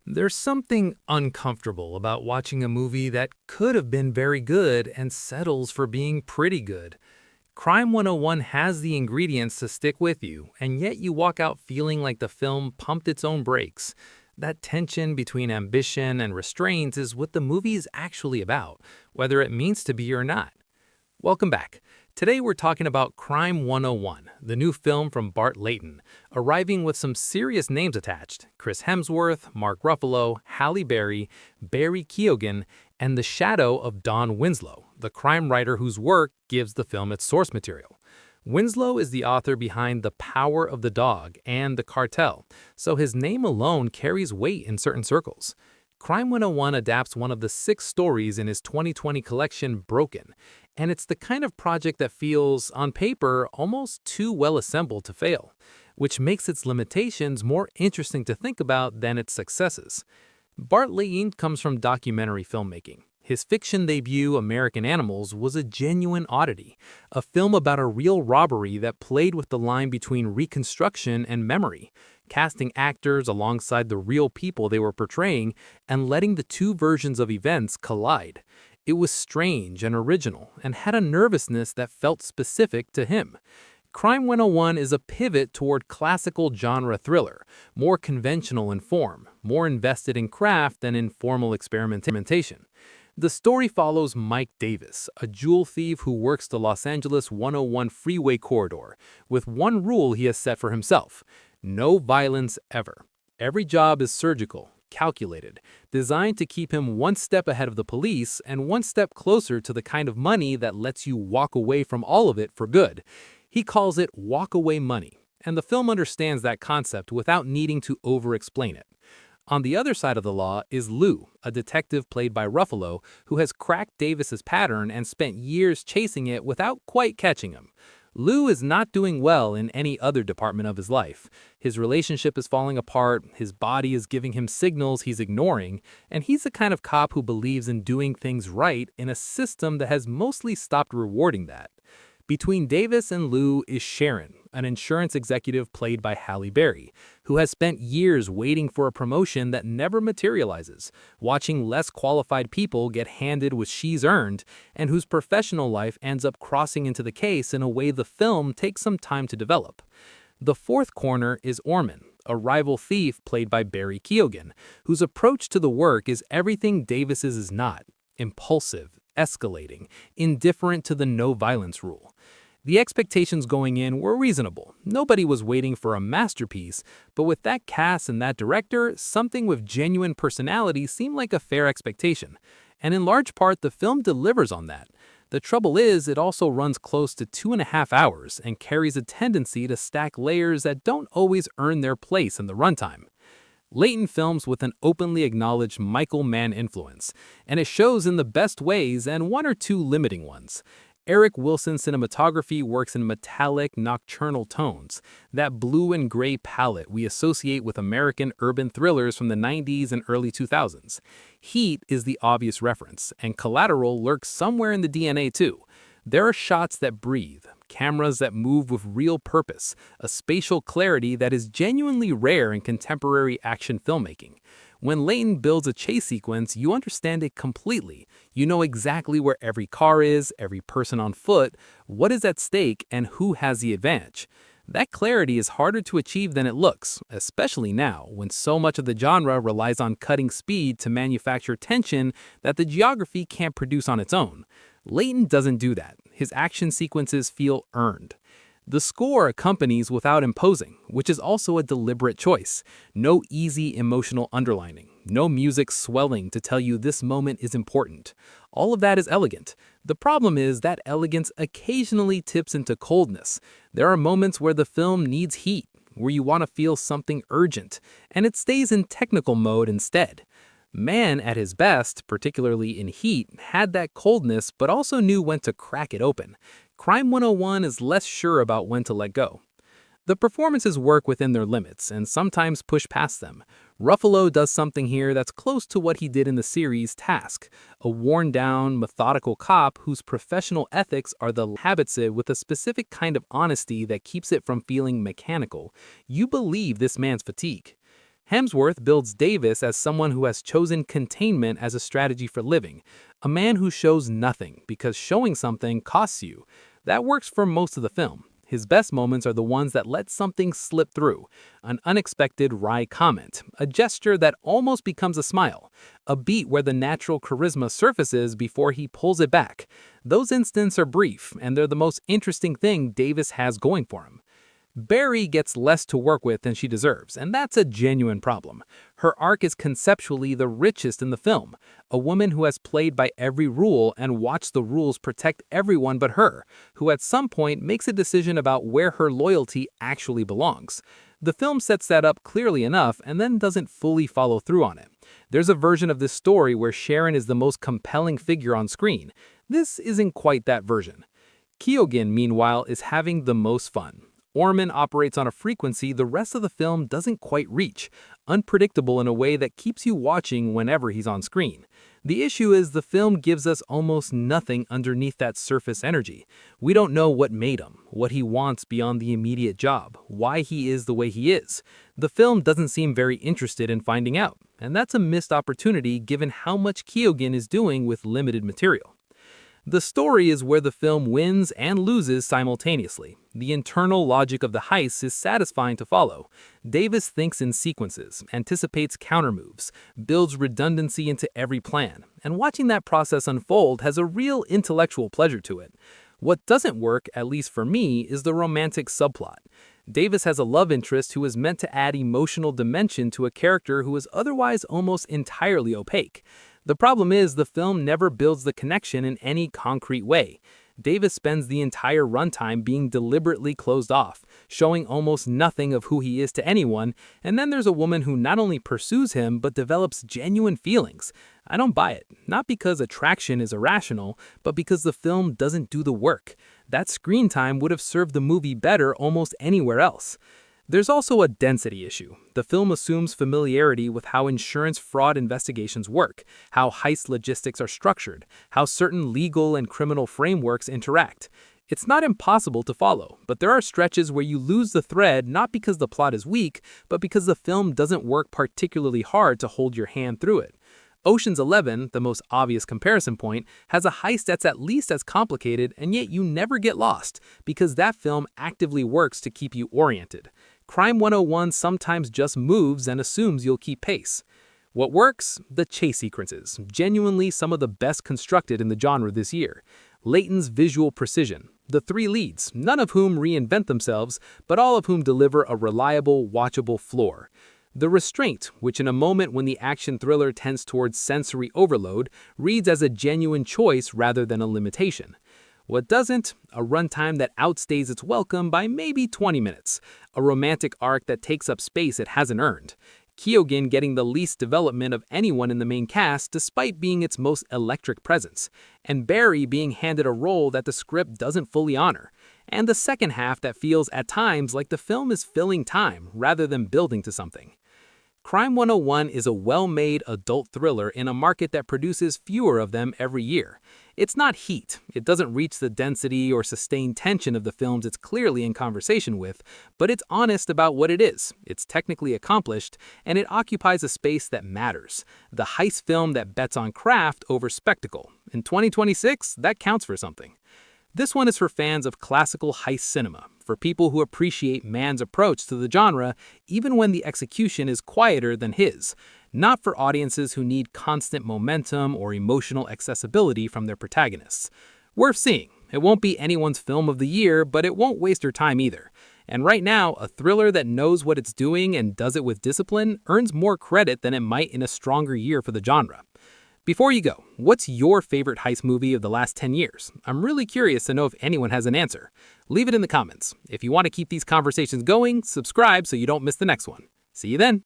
There's something uncomfortable about watching a movie that could have been very good and settles for being pretty good. Crime 101 has the ingredients to stick with you, and yet you walk out feeling like the film pumped its own brakes. That tension between ambition and restraint is what the movie is actually about, whether it means to be or not. Welcome back. Today we're talking about Crime 101, the new film from Bart Layton, arriving with some serious names attached: Chris Hemsworth, Mark Ruffalo, Halle Berry, Barry Keoghan, and the shadow of Don Winslow, the crime writer whose work gives the film its source material. Winslow is the author behind The Power of the Dog and The Cartel, so his name alone carries weight in certain circles. Crime 101 adapts one of the 6 stories in his 2020 collection, Broken, and it's the kind of project that feels, on paper, almost too well assembled to fail, which makes its limitations more interesting to think about than its successes. Bart Layton comes from documentary filmmaking. His fiction debut, American Animals, was a genuine oddity, a film about a real robbery that played with the line between reconstruction and memory, casting actors alongside the real people they were portraying and letting the two versions of events collide. It was strange and original and had a nervousness that felt specific to him. Crime 101 is a pivot toward classical genre thriller, more conventional in form, more invested in craft than in formal experimentation. The story follows Mike Davis, a jewel thief who works the Los Angeles 101 freeway corridor, with one rule he has set for himself: no violence ever. Every job is surgical, calculated, designed to keep him one step ahead of the police and one step closer to the kind of money that lets you walk away from all of it for good. He calls it walk-away money, and the film understands that concept without needing to over-explain it. On the other side of the law is Lou, a detective played by Ruffalo, who has cracked Davis's pattern and spent years chasing it without quite catching him. Lou is not doing well in any other department of his life. His relationship is falling apart, his body is giving him signals he's ignoring, and he's the kind of cop who believes in doing things right in a system that has mostly stopped rewarding that. Between Davis and Lou is Sharon, an insurance executive played by Halle Berry, who has spent years waiting for a promotion that never materializes, watching less qualified people get handed what she's earned, and whose professional life ends up crossing into the case in a way the film takes some time to develop. The fourth corner is Orman, a rival thief played by Barry Keoghan, whose approach to the work is everything Davis's is not: impulsive, escalating, indifferent to the no violence rule. The expectations going in were reasonable. Nobody was waiting for a masterpiece, but with that cast and that director, something with genuine personality seemed like a fair expectation. And in large part, the film delivers on that. The trouble is, it also runs close to 2.5 hours and carries a tendency to stack layers that don't always earn their place in the runtime. Layton films with an openly acknowledged Michael Mann influence, and it shows in the best ways and one or two limiting ones. Eric Wilson's cinematography works in metallic, nocturnal tones, that blue and gray palette we associate with American urban thrillers from the 90s and early 2000s. Heat is the obvious reference, and Collateral lurks somewhere in the DNA too. There are shots that breathe, cameras that move with real purpose, a spatial clarity that is genuinely rare in contemporary action filmmaking. When Layton builds a chase sequence, you understand it completely. You know exactly where every car is, every person on foot, what is at stake, and who has the advantage. That clarity is harder to achieve than it looks, especially now, when so much of the genre relies on cutting speed to manufacture tension that the geography can't produce on its own. Layton doesn't do that. His action sequences feel earned. The score accompanies without imposing, which is also a deliberate choice. No easy emotional underlining, no music swelling to tell you this moment is important. All of that is elegant. The problem is that elegance occasionally tips into coldness. There are moments where the film needs heat, where you want to feel something urgent, and it stays in technical mode instead. Mann, at his best, particularly in Heat, had that coldness but also knew when to crack it open. Crime 101 is less sure about when to let go. The performances work within their limits and sometimes push past them. Ruffalo does something here that's close to what he did in the series Task, a worn-down, methodical cop whose professional ethics are the habits it with a specific kind of honesty that keeps it from feeling mechanical. You believe this man's fatigue. Hemsworth builds Davis as someone who has chosen containment as a strategy for living, a man who shows nothing because showing something costs you. That works for most of the film. His best moments are the ones that let something slip through, an unexpected wry comment, a gesture that almost becomes a smile, a beat where the natural charisma surfaces before he pulls it back. Those instants are brief, and they're the most interesting thing Davis has going for him. Barry gets less to work with than she deserves, and that's a genuine problem. Her arc is conceptually the richest in the film, a woman who has played by every rule and watched the rules protect everyone but her, who at some point makes a decision about where her loyalty actually belongs. The film sets that up clearly enough and then doesn't fully follow through on it. There's a version of this story where Sharon is the most compelling figure on screen. This isn't quite that version. Keoghan, meanwhile, is having the most fun. Orman operates on a frequency the rest of the film doesn't quite reach, unpredictable in a way that keeps you watching whenever he's on screen. The issue is the film gives us almost nothing underneath that surface energy. We don't know what made him, what he wants beyond the immediate job, why he is the way he is. The film doesn't seem very interested in finding out, and that's a missed opportunity given how much Keoghan is doing with limited material. The story is where the film wins and loses simultaneously. The internal logic of the heist is satisfying to follow. Davis thinks in sequences, anticipates countermoves, builds redundancy into every plan, and watching that process unfold has a real intellectual pleasure to it. What doesn't work, at least for me, is the romantic subplot. Davis has a love interest who is meant to add emotional dimension to a character who is otherwise almost entirely opaque. The problem is the film never builds the connection in any concrete way. Davis spends the entire runtime being deliberately closed off, showing almost nothing of who he is to anyone, and then there's a woman who not only pursues him but develops genuine feelings. I don't buy it, not because attraction is irrational, but because the film doesn't do the work. That screen time would have served the movie better almost anywhere else. There's also a density issue. The film assumes familiarity with how insurance fraud investigations work, how heist logistics are structured, how certain legal and criminal frameworks interact. It's not impossible to follow, but there are stretches where you lose the thread not because the plot is weak, but because the film doesn't work particularly hard to hold your hand through it. Ocean's 11, the most obvious comparison point, has a heist that's at least as complicated, and yet you never get lost, because that film actively works to keep you oriented. Crime 101 sometimes just moves and assumes you'll keep pace. What works? The chase sequences, genuinely some of the best constructed in the genre this year. Layton's visual precision, the three leads, none of whom reinvent themselves, but all of whom deliver a reliable, watchable floor. The restraint, which in a moment when the action thriller tends towards sensory overload, reads as a genuine choice rather than a limitation. What doesn't? A runtime that outstays its welcome by maybe 20 minutes. A romantic arc that takes up space it hasn't earned. Keoghan getting the least development of anyone in the main cast despite being its most electric presence. And Barry being handed a role that the script doesn't fully honor. And the second half that feels at times like the film is filling time rather than building to something. Crime 101 is a well-made adult thriller in a market that produces fewer of them every year. It's not Heat. It doesn't reach the density or sustained tension of the films it's clearly in conversation with, but it's honest about what it is. It's technically accomplished, and it occupies a space that matters. The heist film that bets on craft over spectacle. In 2026, that counts for something. This one is for fans of classical heist cinema, for people who appreciate Mann's approach to the genre even when the execution is quieter than his, not for audiences who need constant momentum or emotional accessibility from their protagonists. Worth seeing. It won't be anyone's film of the year, but it won't waste your time either. And right now, a thriller that knows what it's doing and does it with discipline earns more credit than it might in a stronger year for the genre. Before you go, what's your favorite heist movie of the last 10 years? I'm really curious to know if anyone has an answer. Leave it in the comments. If you want to keep these conversations going, subscribe so you don't miss the next one. See you then.